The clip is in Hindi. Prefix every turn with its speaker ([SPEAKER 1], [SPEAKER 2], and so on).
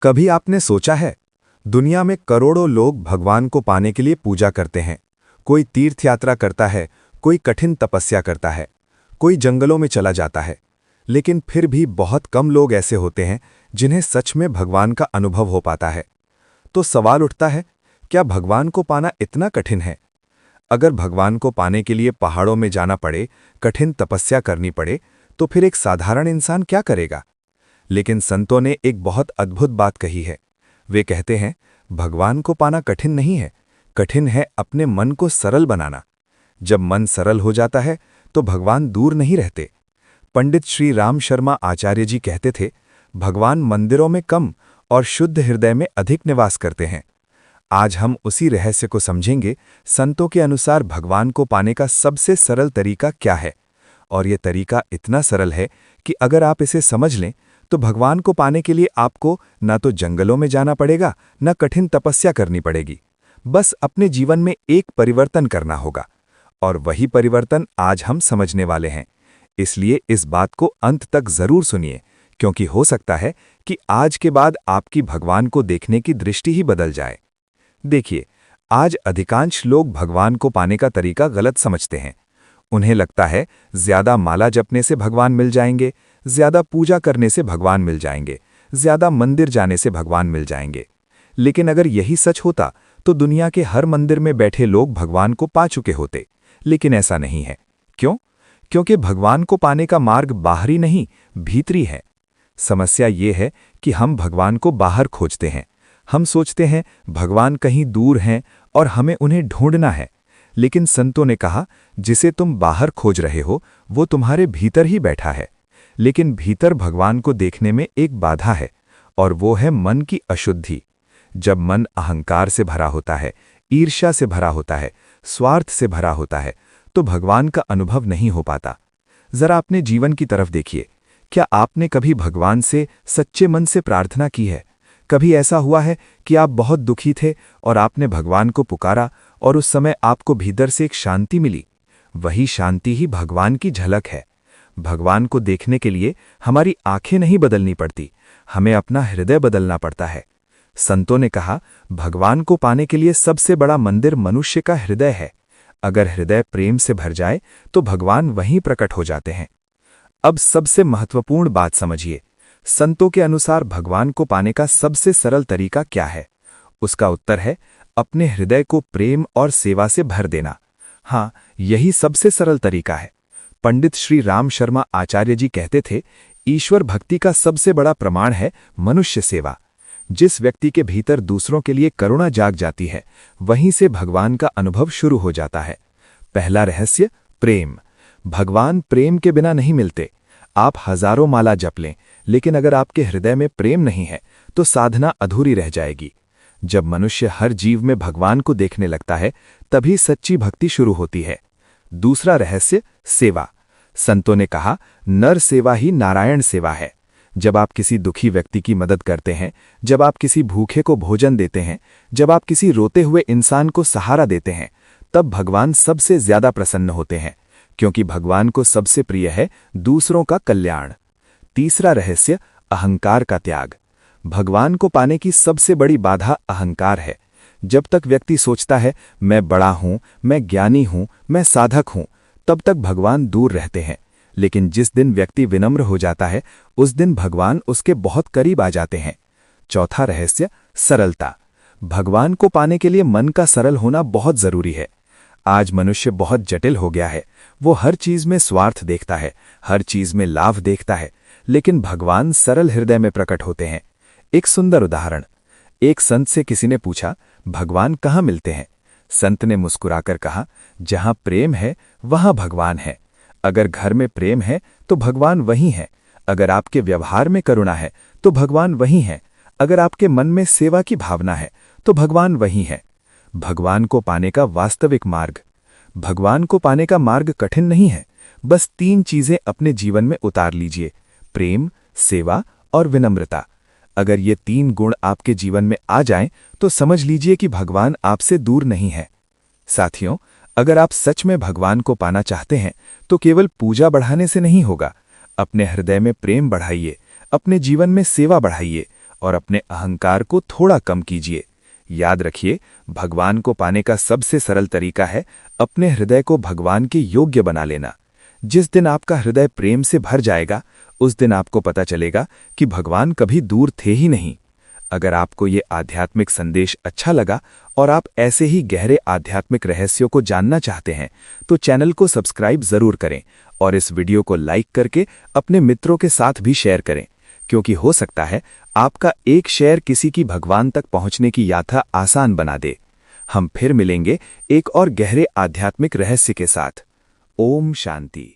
[SPEAKER 1] कभी आपने सोचा है, दुनिया में करोड़ों लोग भगवान को पाने के लिए पूजा करते हैं। कोई तीर्थ यात्रा करता है, कोई कठिन तपस्या करता है, कोई जंगलों में चला जाता है। लेकिन फिर भी बहुत कम लोग ऐसे होते हैं जिन्हें सच में भगवान का अनुभव हो पाता है। तो सवाल उठता है, क्या भगवान को पाना इतना कठिन है? अगर भगवान को पाने के लिए पहाड़ों में जाना पड़े, कठिन तपस्या करनी पड़े, तो फिर एक साधारण इंसान क्या करेगा? लेकिन संतों ने एक बहुत अद्भुत बात कही है। वे कहते हैं, भगवान को पाना कठिन नहीं है, कठिन है अपने मन को सरल बनाना। जब मन सरल हो जाता है तो भगवान दूर नहीं रहते। पंडित श्री राम शर्मा आचार्य जी कहते थे, भगवान मंदिरों में कम और शुद्ध हृदय में अधिक निवास करते हैं। आज हम उसी रहस्य को समझेंगे। संतों के अनुसार भगवान को पाने का सबसे सरल तरीका क्या है, और यह तरीका इतना सरल है कि अगर आप इसे समझ लें तो भगवान को पाने के लिए आपको न तो जंगलों में जाना पड़ेगा, न कठिन तपस्या करनी पड़ेगी। बस अपने जीवन में एक परिवर्तन करना होगा, और वही परिवर्तन आज हम समझने वाले हैं। इसलिए इस बात को अंत तक जरूर सुनिए, क्योंकि हो सकता है कि आज के बाद आपकी भगवान को देखने की दृष्टि ही बदल जाए। देखिए, आज अधिकांश लोग भगवान को पाने का तरीका गलत समझते हैं। उन्हें लगता है ज्यादा माला जपने से भगवान मिल जाएंगे, ज्यादा पूजा करने से भगवान मिल जाएंगे, ज्यादा मंदिर जाने से भगवान मिल जाएंगे। लेकिन अगर यही सच होता तो दुनिया के हर मंदिर में बैठे लोग भगवान को पा चुके होते। लेकिन ऐसा नहीं है। क्यों? क्योंकि भगवान को पाने का मार्ग बाहरी नहीं, भीतरी है। समस्या ये है कि हम भगवान को बाहर खोजते हैं। हम सोचते हैं भगवान कहीं दूर हैं और हमें उन्हें ढूंढना है। लेकिन संतों ने कहा, जिसे तुम बाहर खोज रहे हो वो तुम्हारे भीतर ही बैठा है। लेकिन भीतर भगवान को देखने में एक बाधा है, और वो है मन की अशुद्धि। जब मन अहंकार से भरा होता है, ईर्ष्या से भरा होता है, स्वार्थ से भरा होता है, तो भगवान का अनुभव नहीं हो पाता। जरा अपने जीवन की तरफ देखिए। क्या आपने कभी भगवान से सच्चे मन से प्रार्थना की है? कभी ऐसा हुआ है कि आप बहुत दुखी थे और आपने भगवान को पुकारा और उस समय आपको भीतर से एक शांति मिली? वही शांति ही भगवान की झलक है। भगवान को देखने के लिए हमारी आंखें नहीं बदलनी पड़ती, हमें अपना हृदय बदलना पड़ता है। संतों ने कहा, भगवान को पाने के लिए सबसे बड़ा मंदिर मनुष्य का हृदय है। अगर हृदय प्रेम से भर जाए तो भगवान वहीं प्रकट हो जाते हैं। अब सबसे महत्वपूर्ण बात समझिए। संतों के अनुसार भगवान को पाने का सबसे सरल तरीका क्या है? उसका उत्तर है अपने हृदय को प्रेम और सेवा से भर देना। हाँ, यही सबसे सरल तरीका है। पंडित श्री राम शर्मा आचार्य जी कहते थे, ईश्वर भक्ति का सबसे बड़ा प्रमाण है मनुष्य सेवा। जिस व्यक्ति के भीतर दूसरों के लिए करुणा जाग जाती है, वहीं से भगवान का अनुभव शुरू हो जाता है। पहला रहस्य, प्रेम। भगवान प्रेम के बिना नहीं मिलते। आप हजारों माला जप लें, लेकिन अगर आपके हृदय में प्रेम नहीं है तो साधना अधूरी रह जाएगी। जब मनुष्य हर जीव में भगवान को देखने लगता है, तभी सच्ची भक्ति शुरू होती है। दूसरा रहस्य, सेवा। संतों ने कहा, नर सेवा ही नारायण सेवा है। जब आप किसी दुखी व्यक्ति की मदद करते हैं, जब आप किसी भूखे को भोजन देते हैं, जब आप किसी रोते हुए इंसान को सहारा देते हैं, तब भगवान सबसे ज्यादा प्रसन्न होते हैं, क्योंकि भगवान को सबसे प्रिय है दूसरों का कल्याण। तीसरा रहस्य, अहंकार का त्याग। भगवान को पाने की सबसे बड़ी बाधा अहंकार है। जब तक व्यक्ति सोचता है मैं बड़ा हूं, मैं ज्ञानी हूं, मैं साधक हूं, तब तक भगवान दूर रहते हैं। लेकिन जिस दिन व्यक्ति विनम्र हो जाता है, उस दिन भगवान उसके बहुत करीब आ जाते हैं। चौथा रहस्य, सरलता। भगवान को पाने के लिए मन का सरल होना बहुत जरूरी है। आज मनुष्य बहुत जटिल हो गया है। वो हर चीज में स्वार्थ देखता है, हर चीज में लाभ देखता है। लेकिन भगवान सरल हृदय में प्रकट होते हैं। एक सुंदर उदाहरण। एक संत से किसी ने पूछा, भगवान कहाँ मिलते हैं? संत ने मुस्कुराकर कहा, जहां प्रेम है वहां भगवान है। अगर घर में प्रेम है तो भगवान वहीं है। अगर आपके व्यवहार में करुणा है तो भगवान वहीं है। अगर आपके मन में सेवा की भावना है तो भगवान वहीं है। भगवान को पाने का वास्तविक मार्ग। भगवान को पाने का मार्ग कठिन नहीं है। बस 3 चीजें अपने जीवन में उतार लीजिए, प्रेम, सेवा और विनम्रता। अगर ये 3 गुण आपके जीवन में आ जाएं, तो समझ लीजिए कि भगवान आपसे दूर नहीं है। साथियों, अगर आप सच में भगवान को पाना चाहते हैं तो केवल पूजा बढ़ाने से नहीं होगा। अपने हृदय में प्रेम बढ़ाइए, अपने जीवन में सेवा बढ़ाइए और अपने अहंकार को थोड़ा कम कीजिए। याद रखिए, भगवान को पाने का सबसे सरल तरीका है अपने हृदय को भगवान के योग्य बना लेना। जिस दिन आपका हृदय प्रेम से भर जाएगा, उस दिन आपको पता चलेगा कि भगवान कभी दूर थे ही नहीं। अगर आपको ये आध्यात्मिक संदेश अच्छा लगा और आप ऐसे ही गहरे आध्यात्मिक रहस्यों को जानना चाहते हैं, तो चैनल को सब्सक्राइब जरूर करें और इस वीडियो को लाइक करके अपने मित्रों के साथ भी शेयर करें, क्योंकि हो सकता है आपका एक शेयर किसी की भगवान तक पहुंचने की यात्रा आसान बना दे। हम फिर मिलेंगे एक और गहरे आध्यात्मिक रहस्य के साथ। ओम शांति।